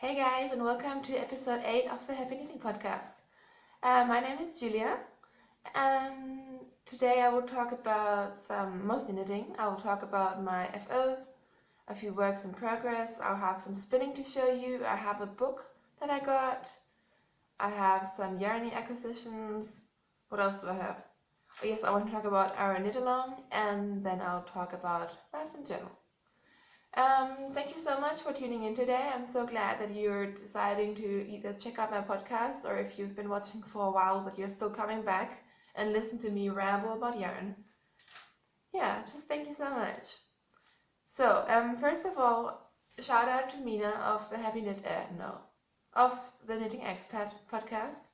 Hey guys, and welcome to episode 8 of the Happy Knitting Podcast. My name is Julia, and today I will talk about mostly knitting. I will talk about my FOs, a few works in progress. I'll have some spinning to show you. I have a book that I got. I have some yarny acquisitions. What else do I have? Oh yes, I want to talk about our knit along, and then I'll talk about life in general. Thank you so much for tuning in today. I'm so glad that you're deciding to either check out my podcast, or if you've been watching for a while, that you're still coming back and listen to me ramble about yarn. Yeah, just thank you so much. So, first of all, shout out to Mina of the of the Knitting Expat podcast.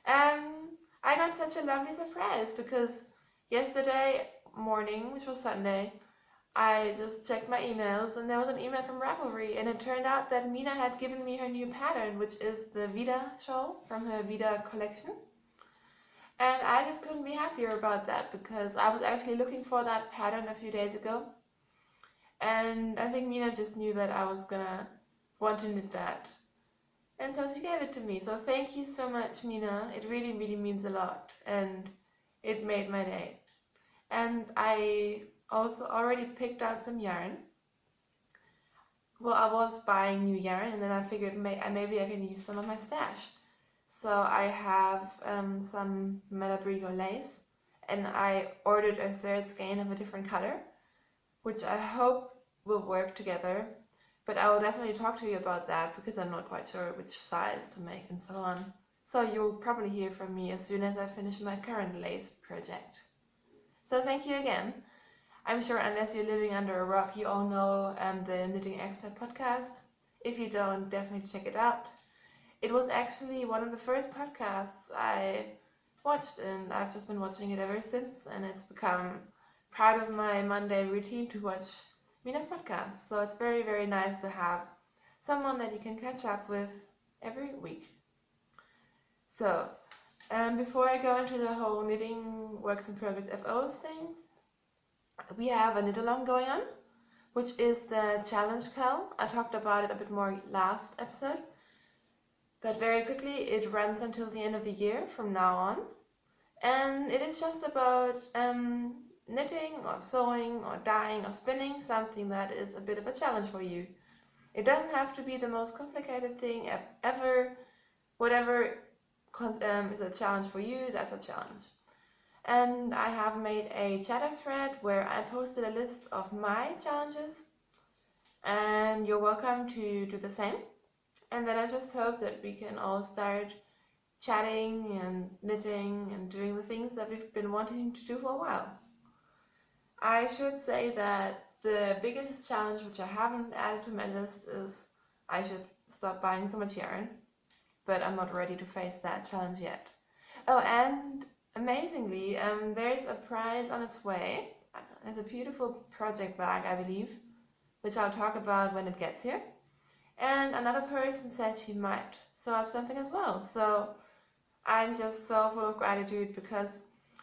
I got such a lovely surprise because yesterday morning, which was Sunday, I just checked my emails and there was an email from Ravelry, and it turned out that Mina had given me her new pattern, which is the Vida shawl from her Vida collection. And I just couldn't be happier about that because I was actually looking for that pattern a few days ago. And I think Mina just knew that I was gonna want to knit that. And so she gave it to me. So thank you so much, Mina. It really, really means a lot. And it made my day. And I also already picked out some yarn. Well, I was buying new yarn, and then I figured maybe I can use some of my stash. So I have some Malabrigo lace, and I ordered a third skein of a different color, which I hope will work together. But I will definitely talk to you about that because I'm not quite sure which size to make and so on. So you'll probably hear from me as soon as I finish my current lace project. So thank you again. I'm sure unless you're living under a rock, you all know the Knitting Expat podcast. If you don't, definitely check it out. It was actually one of the first podcasts I watched, and I've just been watching it ever since, and it's become part of my Monday routine to watch Mina's podcast. So it's very, very nice to have someone that you can catch up with every week. So, before I go into the whole knitting works in progress FOs thing, we have a knit along going on, which is the challenge KAL. I talked about it a bit more last episode, but very quickly, it runs until the end of the year from now on, and it is just about knitting or sewing or dyeing or spinning something that is a bit of a challenge for you. It doesn't have to be the most complicated thing ever. Whatever is a challenge for you, that's a challenge. And I have made a chatter thread where I posted a list of my challenges, and you're welcome to do the same. And then I just hope that we can all start chatting and knitting and doing the things that we've been wanting to do for a while. I should say that the biggest challenge, which I haven't added to my list, is I should stop buying so much yarn, but I'm not ready to face that challenge yet. Oh, and amazingly, there's a prize on its way. There's a beautiful project bag, I believe, which I'll talk about when it gets here. And another person said she might sew up something as well. So I'm just so full of gratitude because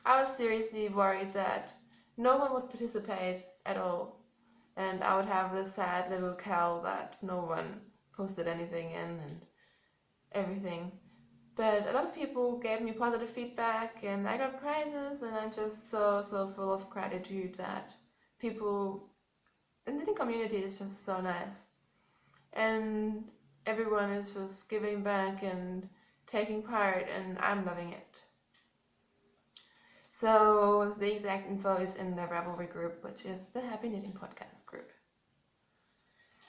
I was seriously worried that no one would participate at all. And I would have this sad little KAL that no one posted anything in and everything. But a lot of people gave me positive feedback, and I got prizes, and I'm just so full of gratitude that people in the knitting community is just so nice. And everyone is just giving back and taking part, and I'm loving it. So the exact info is in the Ravelry group, which is the Happy Knitting Podcast group.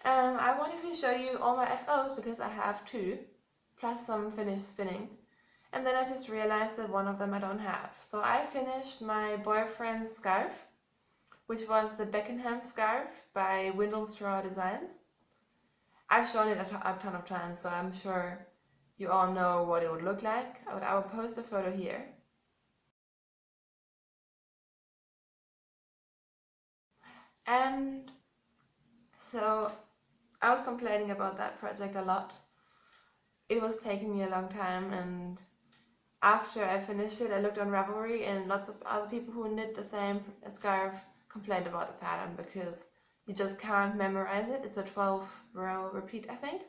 I wanted to show you all my FOs because I have two, plus some finished spinning. And then I just realized that one of them I don't have. So I finished my boyfriend's scarf, which was the Beckenham scarf by Windlestraw Designs. I've shown it a ton of times, so I'm sure you all know what it would look like. I will post a photo here. And so I was complaining about that project a lot. It was taking me a long time, and after I finished it, I looked on Ravelry, and lots of other people who knit the same scarf complained about the pattern because you just can't memorize it. It's a 12-row repeat, I think.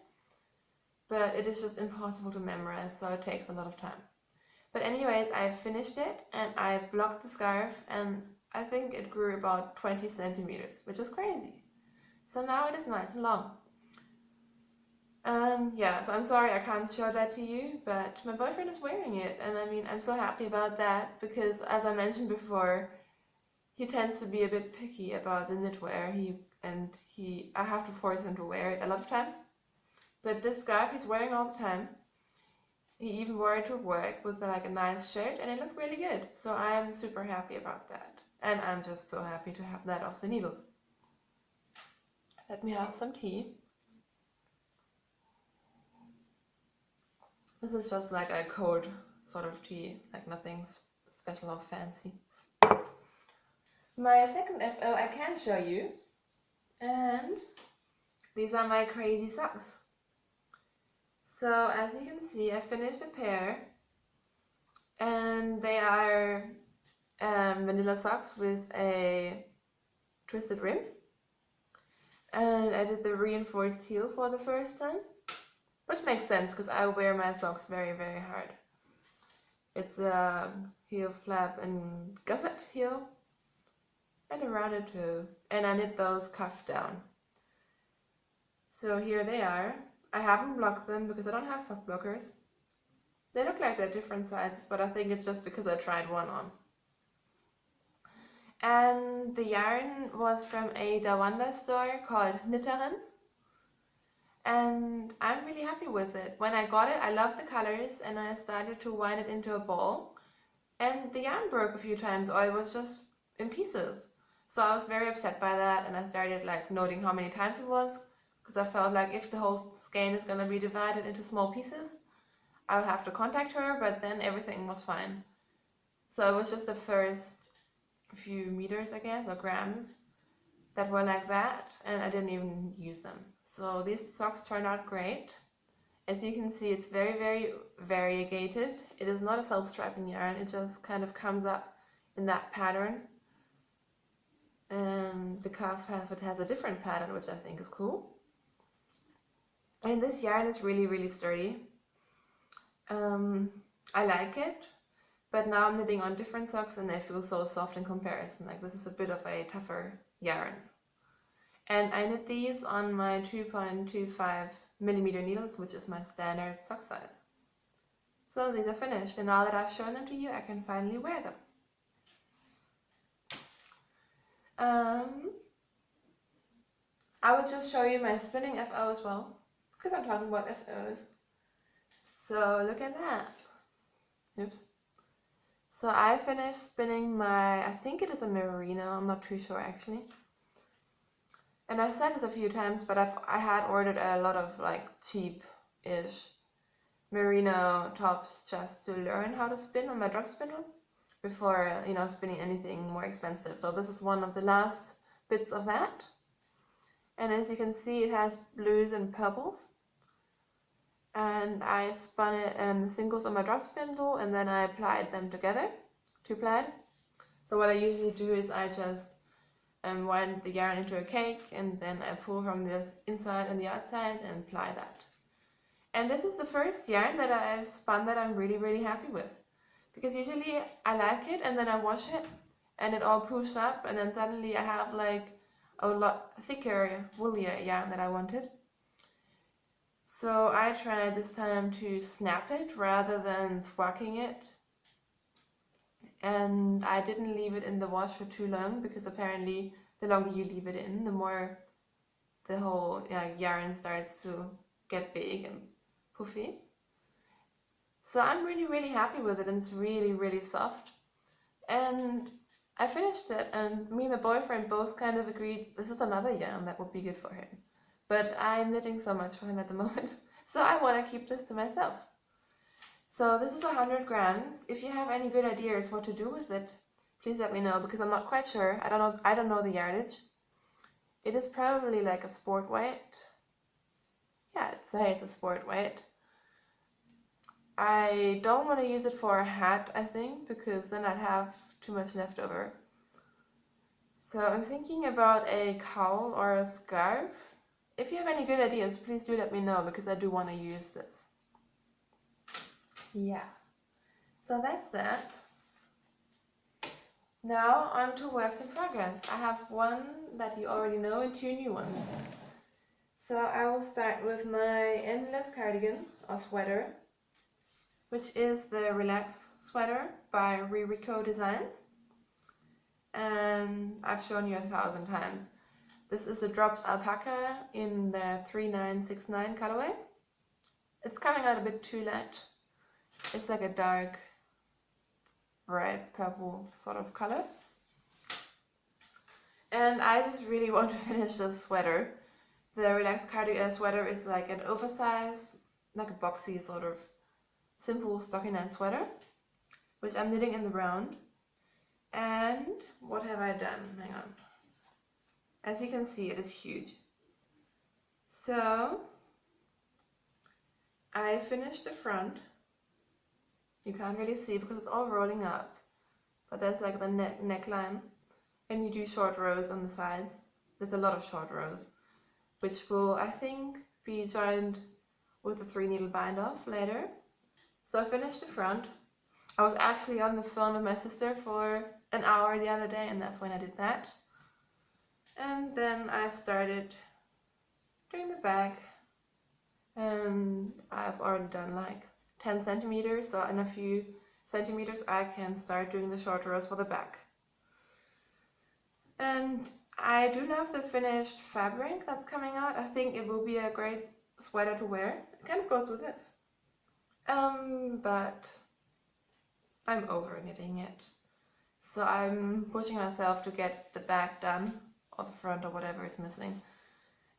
but it is just impossible to memorize, so it takes a lot of time. But anyways, I finished it and I blocked the scarf, and I think it grew about 20 centimeters, which is crazy. So now it is nice and long. Yeah, so I'm sorry I can't show that to you, but my boyfriend is wearing it, and I mean, I'm so happy about that because, as I mentioned before, he tends to be a bit picky about the knitwear. I have to force him to wear it a lot of times. But this scarf he's wearing all the time. He even wore it to work with like a nice shirt, and it looked really good. So I'm super happy about that. And I'm just so happy to have that off the needles. Let me have some tea. This is just like a cold sort of tea, like nothing special or fancy. My second FO I can show you, and these are my crazy socks. So as you can see, I finished a pair, and they are vanilla socks with a twisted rim, and I did the reinforced heel for the first time, which makes sense because I wear my socks very, very hard. It's a heel flap and gusset heel and a rounded toe, and I knit those cuff down. So here they are. I haven't blocked them because I don't have sock blockers. They look like they're different sizes, but I think it's just because I tried one on. And the yarn was from a Dawanda store called Knitterin, and I'm really happy with it. When I got it, I loved the colors, and I started to wind it into a ball, and the yarn broke a few times, or it was just in pieces. So I was very upset by that, and I started like noting how many times it was, because I felt like if the whole skein is going to be divided into small pieces, I would have to contact her, but then everything was fine. So it was just the first few meters, I guess, or grams that were like that, and I didn't even use them. So these socks turned out great. As you can see, it's very, very variegated. It is not a self-striping yarn, it just kind of comes up in that pattern. And the cuff half it has a different pattern, which I think is cool. And this yarn is really, really sturdy. I like it, but now I'm knitting on different socks and they feel so soft in comparison. Like this is a bit of a tougher yarn. And I knit these on my 2.25 millimeter needles, which is my standard sock size. So these are finished, and now that I've shown them to you, I can finally wear them. I will just show you my spinning FO as well, because I'm talking about FOs. So look at that. Oops. So I finished spinning my, I think it is a merino, I'm not too sure actually. And I've said this a few times, but I had ordered a lot of like cheap-ish merino tops just to learn how to spin on my drop spindle before, spinning anything more expensive. So this is one of the last bits of that. And as you can see, it has blues and purples. And I spun it in singles on my drop spindle, and then I applied them together, two-plied. So what I usually do is I just wind the yarn into a cake, and then I pull from the inside and the outside and apply that. And this is the first yarn that I've spun that I'm really, really happy with. Because usually I like it and then I wash it and it all poofs up, and then suddenly I have like a lot thicker, woolier yarn that I wanted. So I tried this time to snap it rather than thwacking it. And I didn't leave it in the wash for too long, because apparently the longer you leave it in, the more the whole yarn starts to get big and poofy. So I'm really, really happy with it, and it's really, really soft. And I finished it, and me and my boyfriend both kind of agreed this is another yarn that would be good for him. But I'm knitting so much for him at the moment, so I want to keep this to myself. So this is 100 grams. If you have any good ideas what to do with it, please let me know, because I'm not quite sure. I don't know the yardage. It is probably like a sport weight. Yeah, I'd say it's a sport weight. I don't want to use it for a hat, I think, because then I'd have too much left over. So I'm thinking about a KAL or a scarf. if you have any good ideas, please do let me know, because I do want to use this. Yeah, so that's that. Now on to works in progress. I have one that you already know and two new ones. So I will start with my endless cardigan or sweater, which is the Relax sweater by Rico Designs. And I've shown you 1,000 times. This is a drops alpaca in the 3969 colorway. It's coming out a bit too light. It's like a dark red purple sort of color. And I just really want to finish this sweater. The Relaxed cardigan sweater is like an oversized, like a boxy sort of simple stockinette sweater, which I'm knitting in the round. And what have I done? Hang on. As you can see, it is huge. So I finished the front. You can't really see because it's all rolling up, but there's like the neckline, and you do short rows on the sides. There's a lot of short rows, which will, I think, be joined with the 3-needle bind off later. So I finished the front. I was actually on the phone with my sister for an hour the other day, and that's when I did that. And then I started doing the back, and I've already done like 10 centimeters, so in a few centimeters I can start doing the short rows for the back. And I do love the finished fabric that's coming out. I think it will be a great sweater to wear. It kind of goes with this. But I'm over knitting it. So I'm pushing myself to get the back done, or the front, or whatever is missing.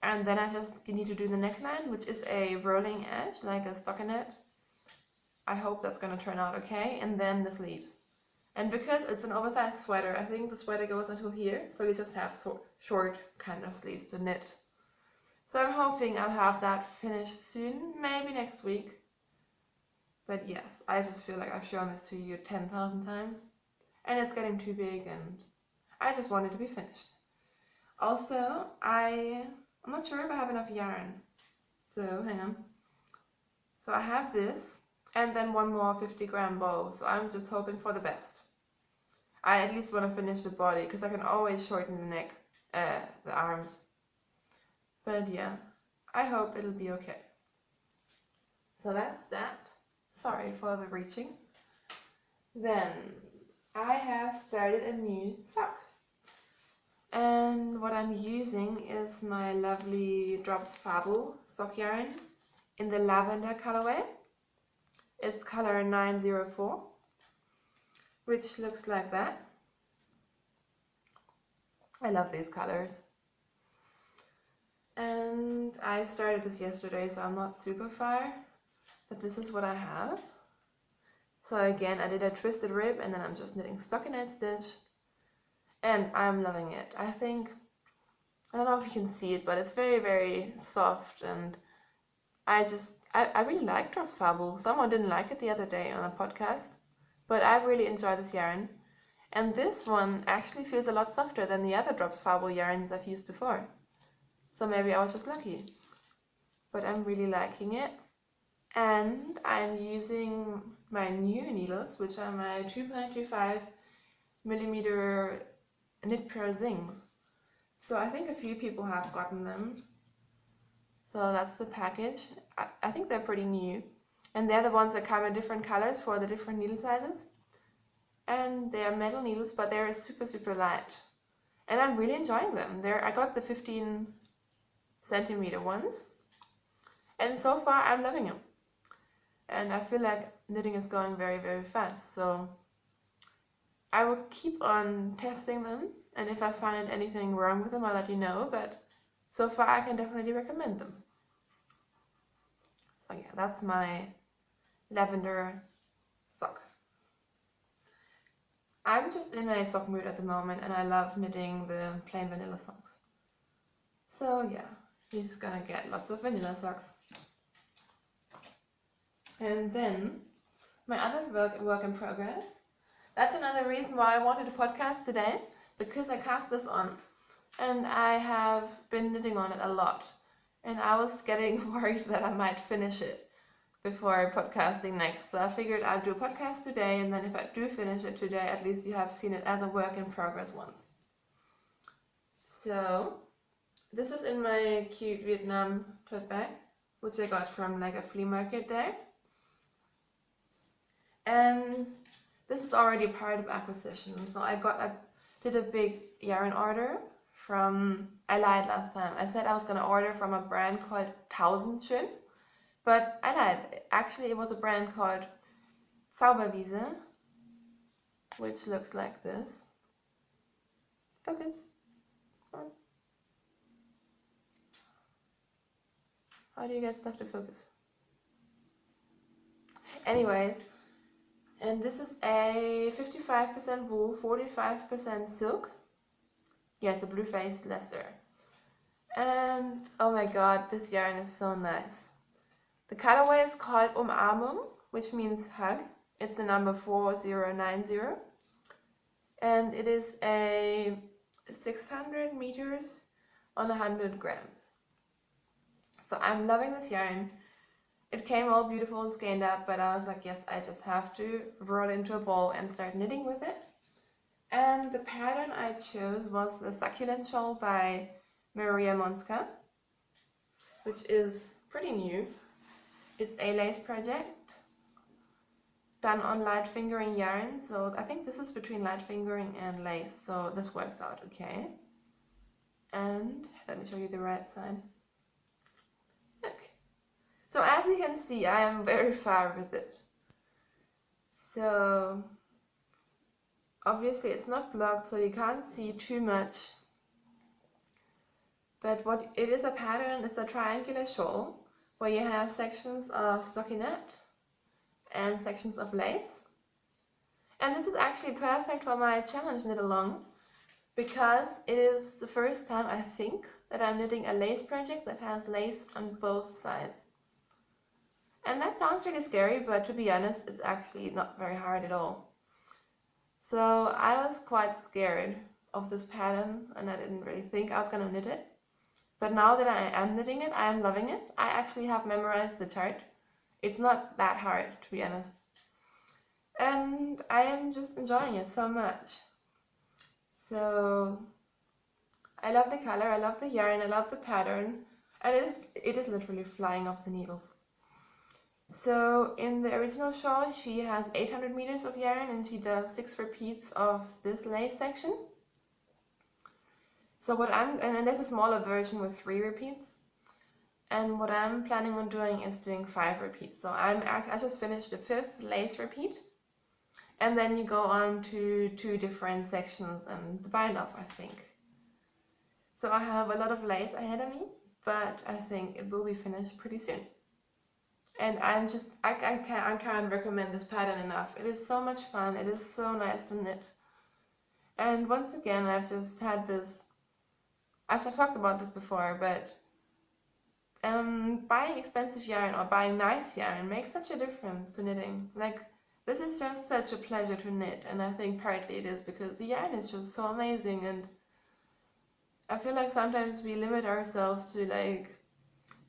And then I just need to do the neckline, which is a rolling edge, like a stockinette. I hope that's going to turn out okay. And then the sleeves. And because it's an oversized sweater, I think the sweater goes until here, so you just have short kind of sleeves to knit. So I'm hoping I'll have that finished soon, maybe next week. But yes, I just feel like I've shown this to you 10,000 times, and it's getting too big, and I just want it to be finished. Also, I'm not sure if I have enough yarn, so hang on. So I have this, and then one more 50-gram bow, so I'm just hoping for the best. I at least want to finish the body, because I can always shorten the neck, the arms. But yeah, I hope it'll be okay. So that's that. Sorry for the reaching. Then I have started a new sock. And what I'm using is my lovely Drops Fable sock yarn in the lavender colorway. It's color 904, which looks like that. I love these colors. And I started this yesterday, so I'm not super far, but this is what I have. So again, I did a twisted rib, and then I'm just knitting stockinette stitch, and I'm loving it. I don't know if you can see it, but it's very, very soft, and I really like Drops Fable. Someone didn't like it the other day on a podcast, but I really enjoy this yarn. And this one actually feels a lot softer than the other Drops Fable yarns I've used before. So maybe I was just lucky. But I'm really liking it. And I'm using my new needles, which are my 2.25 millimeter knit pair zings. So I think a few people have gotten them. So that's the package. I think they're pretty new. And they're the ones that come in different colors for the different needle sizes. And they're metal needles, but they're super, super light. And I'm really enjoying them. I got the 15 centimeter ones. And so far I'm loving them. And I feel like knitting is going very, very fast. So I will keep on testing them. And if I find anything wrong with them, I'll let you know. But so far I can definitely recommend them. So yeah, that's my lavender sock. I'm just in a sock mood at the moment, and I love knitting the plain vanilla socks. So yeah, you're just gonna get lots of vanilla socks. And then my other work in progress. That's another reason why I wanted a podcast today, because I cast this on, and I have been knitting on it a lot. and I was getting worried that I might finish it before podcasting next. So I figured I'll do a podcast today, and then if I do finish it today, at least you have seen it as a work in progress once. So this is in my cute Vietnam tote bag, which I got from like a flea market there. And this is already part of acquisition. So I did a big yarn order from, I lied last time. I said I was gonna order from a brand called Tausendschön, but I lied. Actually, it was a brand called Zauberwiese, which looks like this. Focus. Come on. How do you get stuff to focus? Anyways, and this is a 55% wool, 45% silk. Yeah, it's a blue-faced Leicester. And oh my god, this yarn is so nice. The colorway is called Umarmung, which means hug. It's the number 4090. And it is a 600 meters on 100 grams. So I'm loving this yarn. It came all beautiful and scaled up, but I was like, yes, I just have to roll it into a ball and start knitting with it. And the pattern I chose was the Succulent Shawl by Maria Monska, which is pretty new. It's a lace project done on light fingering yarn, so I think this is between light fingering and lace, so this works out okay. And let me show you the right side. Look. So as you can see, I am very far with it. So obviously it's not blocked, so you can't see too much. But what it is, a pattern, it's a triangular shawl where you have sections of stockinette and sections of lace. And this is actually perfect for my challenge knit along, because it is the first time, I think, that I'm knitting a lace project that has lace on both sides. And that sounds really scary, but to be honest, it's actually not very hard at all. So I was quite scared of this pattern, and I didn't really think I was going to knit it. But now that I am knitting it, I am loving it. I actually have memorized the chart. It's not that hard, to be honest. And I am just enjoying it so much. So I love the color, I love the yarn, I love the pattern, and it is literally flying off the needles. So in the original shawl, she has 800 meters of yarn, and she does 6 repeats of this lace section. So and there's a smaller version with 3 repeats. And what I'm planning on doing is doing 5 repeats. So I just finished the 5th lace repeat. And then you go on to 2 different sections and the bind off, I think. So I have a lot of lace ahead of me, but I think it will be finished pretty soon. And I can't recommend this pattern enough. It is so much fun. It is so nice to knit. And once again, I've just had this, I've talked about this before, but buying expensive yarn or buying nice yarn makes such a difference to knitting. Like, this is just such a pleasure to knit, and I think partly it is because the yarn is just so amazing, and I feel like sometimes we limit ourselves to like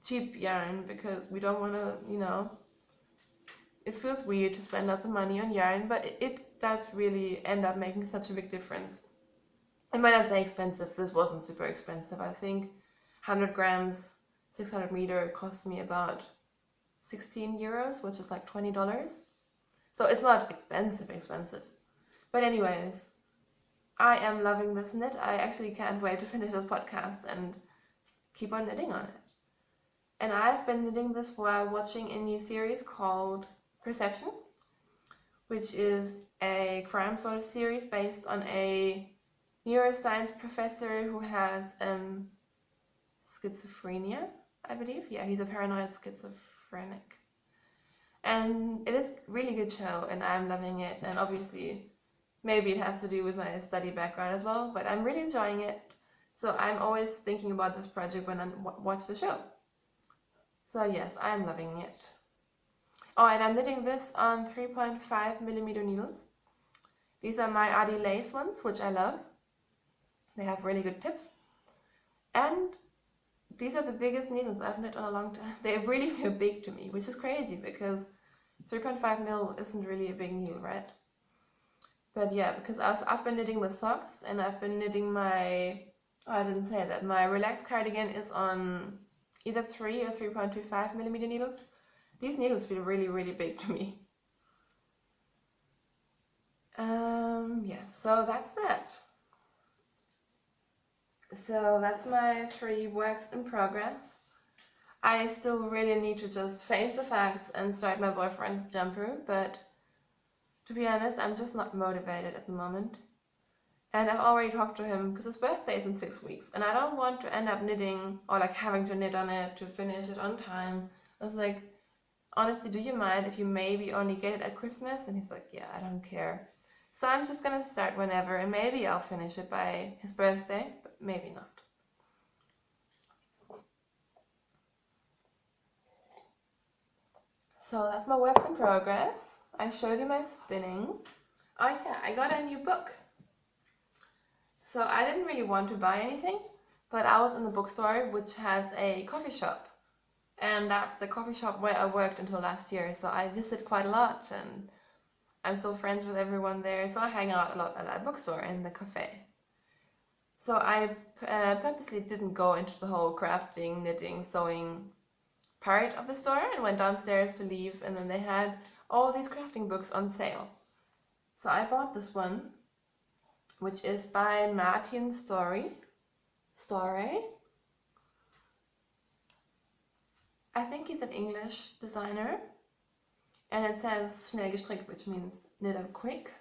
cheap yarn because we don't want to, you know, it feels weird to spend lots of money on yarn, but it does really end up making such a big difference. And when I say expensive, this wasn't super expensive. I think 100 grams, 600 meter cost me about 16 euros, which is like $20. So it's not expensive. But anyways, I am loving this knit. I actually can't wait to finish this podcast and keep on knitting on it. And I've been knitting this while watching a new series called Perception, which is a crime sort of series based on a neuroscience professor who has schizophrenia, I believe. Yeah, he's a paranoid schizophrenic. And it is a really good show, and I'm loving it. And obviously, maybe it has to do with my study background as well, but I'm really enjoying it. So I'm always thinking about this project when I watch the show. So yes, I'm loving it. Oh, and I'm knitting this on 3.5 millimeter needles. These are my Adi lace ones, which I love. They have really good tips. And these are the biggest needles I've knit on a long time. They really feel big to me, which is crazy because 3.5 mil isn't really a big needle, right? But yeah, because I've been knitting the socks, and I've been knitting my, oh, I didn't say that, my relaxed cardigan is on either 3 or 3.25 millimeter needles. These needles feel really, really big to me. Yes, so that's that. So that's my 3 works in progress. I still really need to just face the facts and start my boyfriend's jumper, but to be honest, I'm just not motivated at the moment. And I've already talked to him because his birthday is in 6 weeks, and I don't want to end up knitting or like having to knit on it to finish it on time. I was like, honestly, do you mind if you maybe only get it at Christmas? And he's like, yeah, I don't care. So I'm just gonna start whenever, and maybe I'll finish it by his birthday, but maybe not. So that's my works in progress. I showed you my spinning. Oh yeah, I got a new book. So I didn't really want to buy anything, but I was in the bookstore, which has a coffee shop. And that's the coffee shop where I worked until last year, so I visit quite a lot, and I'm still friends with everyone there, so I hang out a lot at that bookstore in the cafe. So I purposely didn't go into the whole crafting, knitting, sewing part of the store, and went downstairs to leave, and then they had all these crafting books on sale. So I bought this one, which is by Martin Story. I think he's an English designer. And it says schnell gestrickt, which means knit up quick.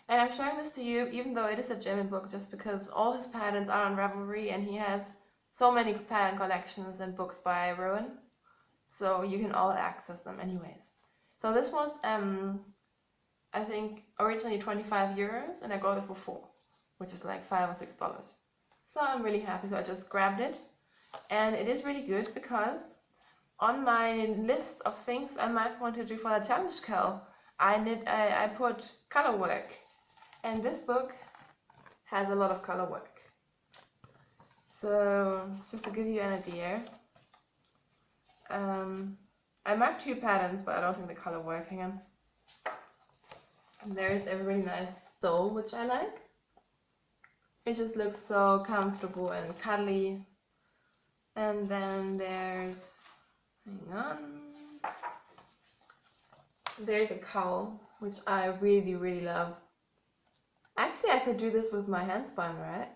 And I'm showing this to you, even though it is a German book, just because all his patterns are on Ravelry, and he has so many pattern collections and books by Rowan, so you can all access them anyways. So this was, I think, originally 25 euros, and I got it for 4, which is like $5 or $6. So I'm really happy, so I just grabbed it. And it is really good because on my list of things I might want to do for the challenge KAL, I put color work, and this book has a lot of color work. So just to give you an idea, I marked 2 patterns, but I don't think the color work. Hang on. And there's a really nice stole, which I like. It just looks so comfortable and cuddly. And then there's, hang on, there's a KAL, which I really, really love. Actually, I could do this with my handspun, right?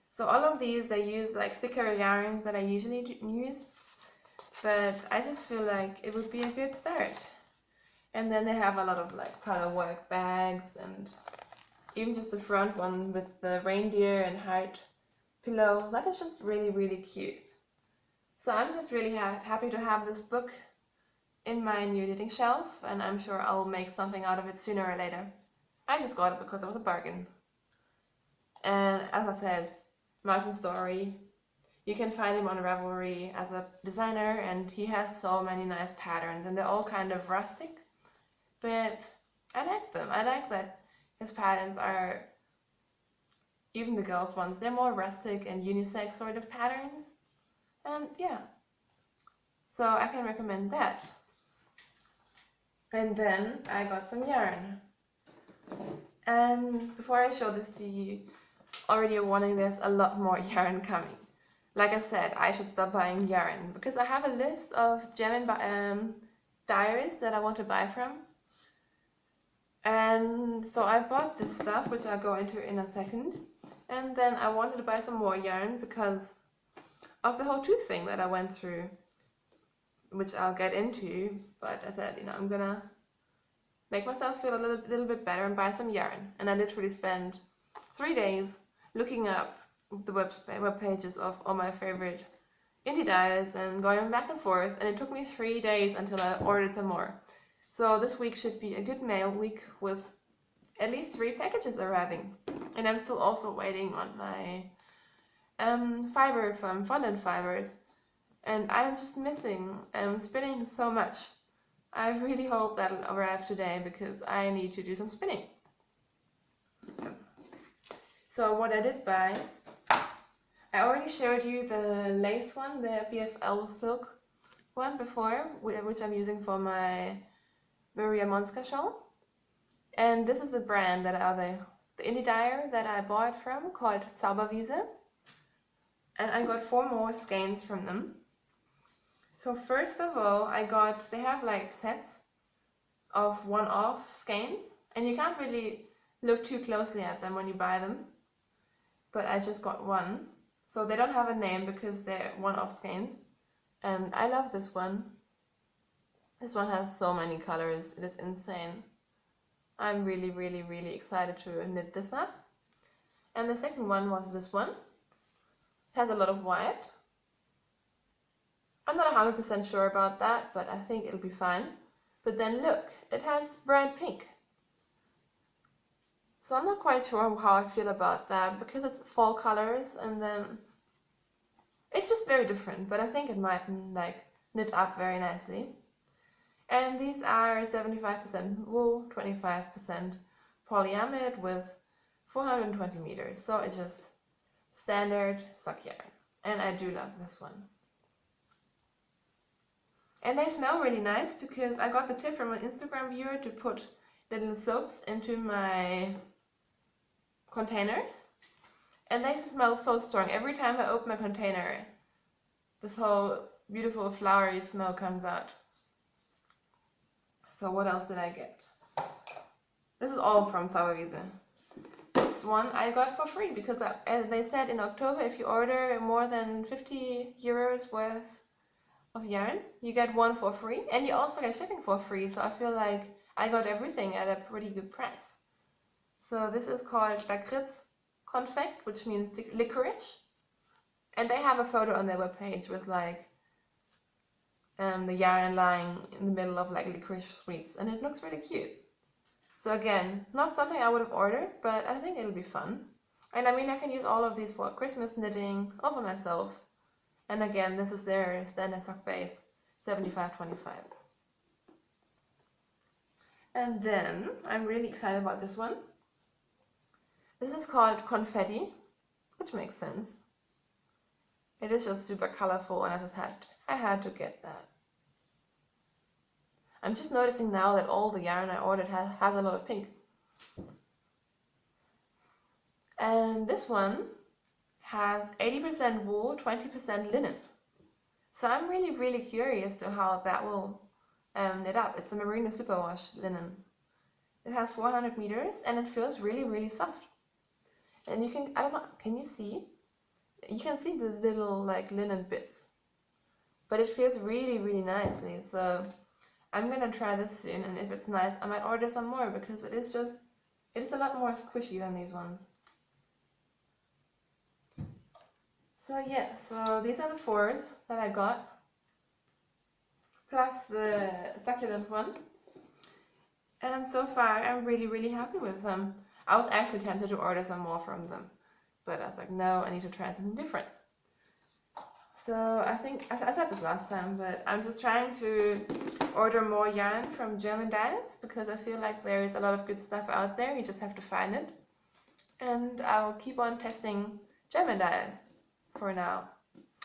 So all of these, they use like thicker yarns that I usually use, but I just feel like it would be a good start. And then they have a lot of like color work bags, and even just the front one with the reindeer and heart pillow. That is just really, really cute. So I'm just really happy to have this book in my new knitting shelf, and I'm sure I'll make something out of it sooner or later. I just got it because it was a bargain. And as I said, Martin Story, you can find him on Ravelry as a designer, and he has so many nice patterns, and they're all kind of rustic, but I like them. I like that his patterns are, even the girls' ones, they're more rustic and unisex sort of patterns. And yeah, so I can recommend that. And then I got some yarn. And before I show this to you, already a warning, there's a lot more yarn coming. Like I said, I should stop buying yarn because I have a list of German diaries that I want to buy from. And so I bought this stuff, which I'll go into in a second. And then I wanted to buy some more yarn because of the whole tooth thing that I went through, which I'll get into. But I said, I'm gonna make myself feel a little bit better and buy some yarn. And I literally spent 3 days looking up the web pages of all my favorite indie dyes and going back and forth, and it took me 3 days until I ordered some more. So this week should be a good mail week with at least 3 packages arriving. And I'm still also waiting on my fiber from Fondant Fibers, and I'm just missing spinning so much. I really hope that'll arrive today because I need to do some spinning. So what I did buy I already showed you the lace one, the BFL silk one before, which I'm using for my Maria Monska shawl. And this is the brand that are the indie dyer that I bought from, called Zauberwiese. And I got 4 more skeins from them. So first of all, they have like sets of one-off skeins, and you can't really look too closely at them when you buy them. But I just got one. So they don't have a name because they're one-off skeins. And I love this one. This one has so many colors, it is insane. I'm really, really, really excited to knit this up. And the second one was this one. It has a lot of white. I'm not 100% sure about that, but I think it'll be fine. But then look, it has bright pink. So I'm not quite sure how I feel about that, because it's fall colors and then it's just very different, but I think it might like knit up very nicely. And these are 75% wool, 25% polyamide with 420 meters. So it's just standard sock yarn. And I do love this one. And they smell really nice because I got the tip from an Instagram viewer to put little soaps into my containers. And they smell so strong. Every time I open a container, this whole beautiful flowery smell comes out. So what else did I get? This is all from Zauberwiese. This one I got for free because they said in October if you order more than 50 euros worth of yarn, you get one for free, and you also get shipping for free. So I feel like I got everything at a pretty good price. So this is called Lakritz Confect, which means licorice. And they have a photo on their webpage with like the yarn lying in the middle of like licorice sweets, and it looks really cute. So again, not something I would have ordered, but I think it'll be fun. And I mean, I can use all of these for Christmas knitting or for myself. And again, this is their standard sock base, 75-25. And then I'm really excited about this one. This is called Confetti, which makes sense. It is just super colorful, and I had to get that. I'm just noticing now that all the yarn I ordered has a lot of pink. And this one has 80% wool, 20% linen. So I'm really, really curious to how that will knit up. It's a merino superwash linen. It has 400 meters and it feels really, really soft. And you can, I don't know, can you see? You can see the little like linen bits. But it feels really, really nicely. So I'm gonna try this soon, and if it's nice, I might order some more because it is a lot more squishy than these ones. So yeah, so these are the 4 that I got, plus the succulent one. And so far, I'm really, really happy with them. I was actually tempted to order some more from them, but I was like, no, I need to try something different. So I think, I said this last time, but I'm just trying to order more yarn from German dyers because I feel like there is a lot of good stuff out there, you just have to find it. And I will keep on testing German dyers for now.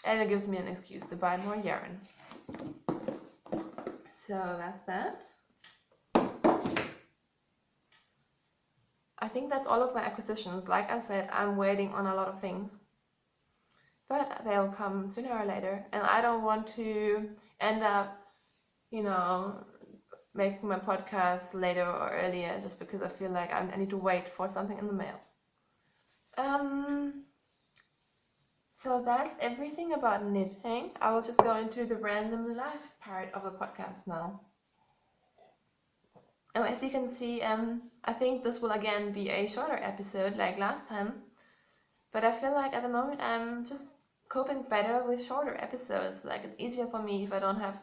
And it gives me an excuse to buy more yarn. So that's that. I think that's all of my acquisitions. Like I said, I'm waiting on a lot of things, but they'll come sooner or later, and I don't want to end up, you know, making my podcast later or earlier just because I feel like I need to wait for something in the mail. So that's everything about knitting. I will just go into the random life part of the podcast now. As you can see, I think this will again be a shorter episode like last time, but I feel like at the moment I'm just coping better with shorter episodes. Like, it's easier for me if I don't have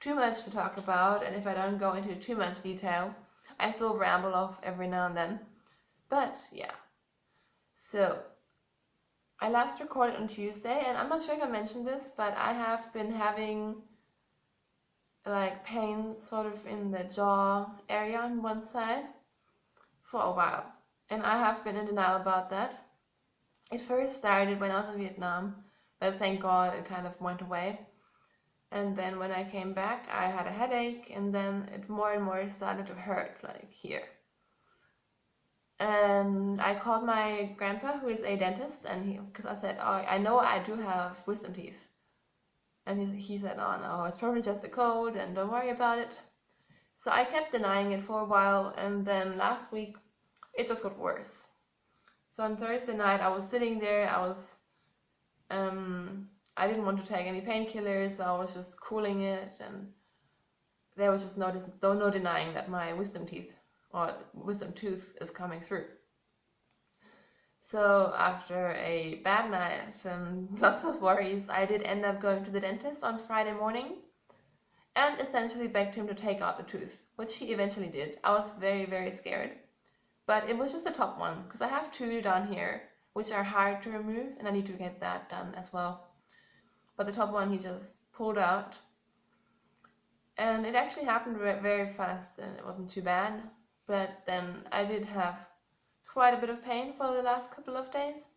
too much to talk about, and if I don't go into too much detail. I still ramble off every now and then, but yeah. So I last recorded on Tuesday, and I'm not sure if I mentioned this, but I have been having like pain sort of in the jaw area on one side for a while, and I have been in denial about that. It first started when I was in Vietnam, but thank God it kind of went away. And then when I came back, I had a headache, and then it more and more started to hurt, like here. And I called my grandpa, who is a dentist, and because I said, oh, I know I do have wisdom teeth. And he said, oh no, it's probably just a cold, and don't worry about it. So I kept denying it for a while, and then last week, it just got worse. So on Thursday night, I was sitting there, I didn't want to take any painkillers, so I was just cooling it, and there was just no denying that my wisdom tooth is coming through. So after a bad night and lots of worries, I did end up going to the dentist on Friday morning and essentially begged him to take out the tooth, which he eventually did. I was very, very scared, but it was just the top one, because I have 2 down here, which are hard to remove, and I need to get that done as well. But the top one he just pulled out, and it actually happened very fast, and it wasn't too bad. But then I did have quite a bit of pain for the last couple of days.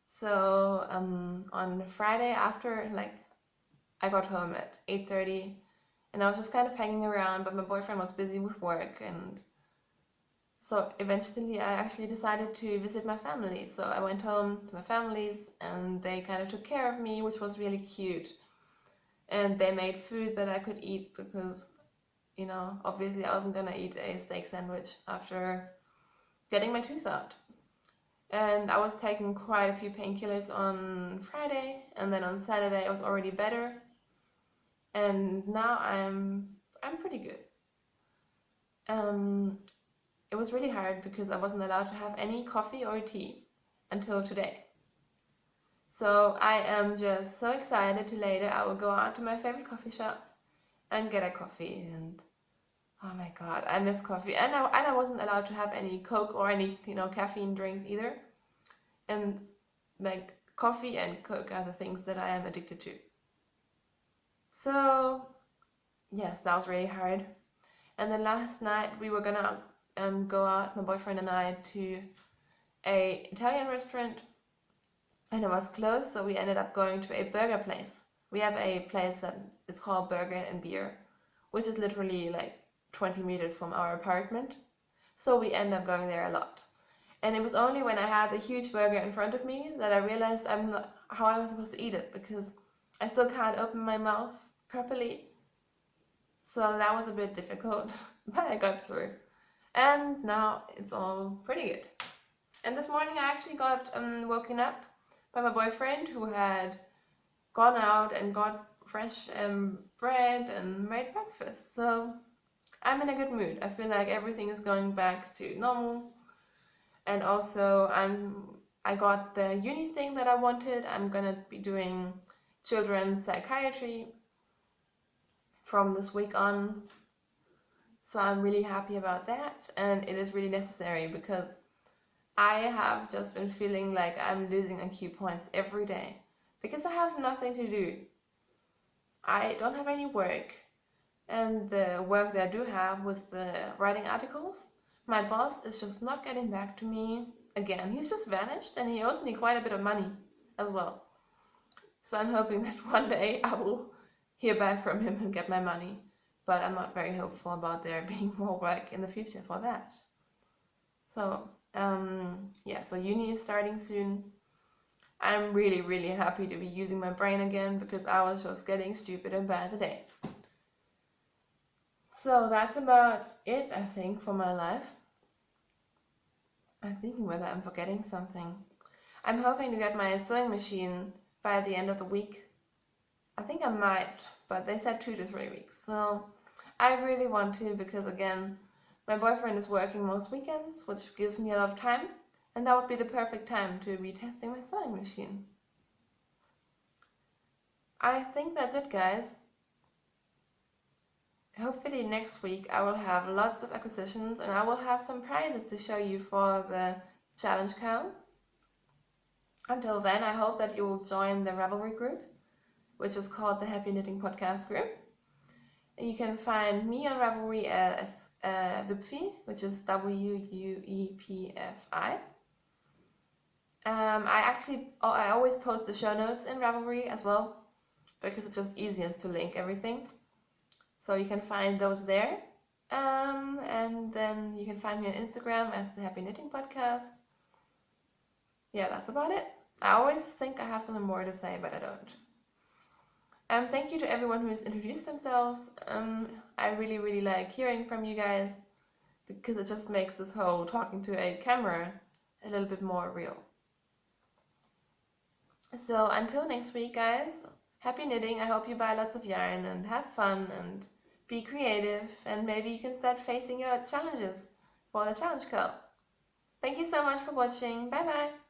So on Friday after, I got home at 8:30, and I was just kind of hanging around, but my boyfriend was busy with work, and so eventually I actually decided to visit my family. So I went home to my family's, and they kind of took care of me, which was really cute. And they made food that I could eat because, obviously I wasn't gonna eat a steak sandwich after getting my tooth out. And I was taking quite a few painkillers on Friday, and then on Saturday I was already better. And now I'm pretty good. It was really hard because I wasn't allowed to have any coffee or tea until today. So I am just so excited to later I will go out to my favorite coffee shop and get a coffee, and oh my god, I miss coffee. And I wasn't allowed to have any Coke or any caffeine drinks either. And coffee and Coke are the things that I am addicted to. So yes, that was really hard. And then last night we were gonna go out, my boyfriend and I, to a Italian restaurant, and it was closed, so we ended up going to a burger place. We have a place that is called Burger and Beer, which is literally 20 meters from our apartment. So we end up going there a lot. And it was only when I had the huge burger in front of me that I realized how I was supposed to eat it, because I still can't open my mouth properly. So that was a bit difficult, but I got through. And now it's all pretty good. And this morning I actually got woken up by my boyfriend, who had gone out and got fresh bread and made breakfast. So I'm in a good mood. I feel like everything is going back to normal. And also I got the uni thing that I wanted. I'm gonna be doing children's psychiatry from this week on. So I'm really happy about that, and it is really necessary because I have just been feeling like I'm losing IQ points every day because I have nothing to do. I don't have any work, and the work that I do have with the writing articles, my boss is just not getting back to me again. He's just vanished, and he owes me quite a bit of money as well. So I'm hoping that one day I will hear back from him and get my money. But I'm not very hopeful about there being more work in the future for that. So, so uni is starting soon. I'm really, really happy to be using my brain again because I was just getting stupider by the day. So that's about it, I think, for my life. I'm thinking whether I'm forgetting something. I'm hoping to get my sewing machine by the end of the week. I think I might, but they said 2 to 3 weeks. So I really want to, because again, my boyfriend is working most weekends, which gives me a lot of time, and that would be the perfect time to be testing my sewing machine. I think that's it, guys. Hopefully next week I will have lots of acquisitions, and I will have some prizes to show you for the challenge KAL. Until then, I hope that you will join the Ravelry group, which is called the Happy Knitting Podcast group. You can find me on Ravelry as wuepfi, which is WUEPFI. I always post the show notes in Ravelry as well, because it's just easiest to link everything. So you can find those there. And then you can find me on Instagram as the Happy Knitting Podcast. Yeah, that's about it. I always think I have something more to say, but I don't. Thank you to everyone who has introduced themselves. I really like hearing from you guys, because it just makes this whole talking to a camera a little bit more real. So until next week, guys, happy knitting. I hope you buy lots of yarn and have fun and be creative, and maybe you can start facing your challenges for the challenge KAL. Thank you so much for watching. Bye bye.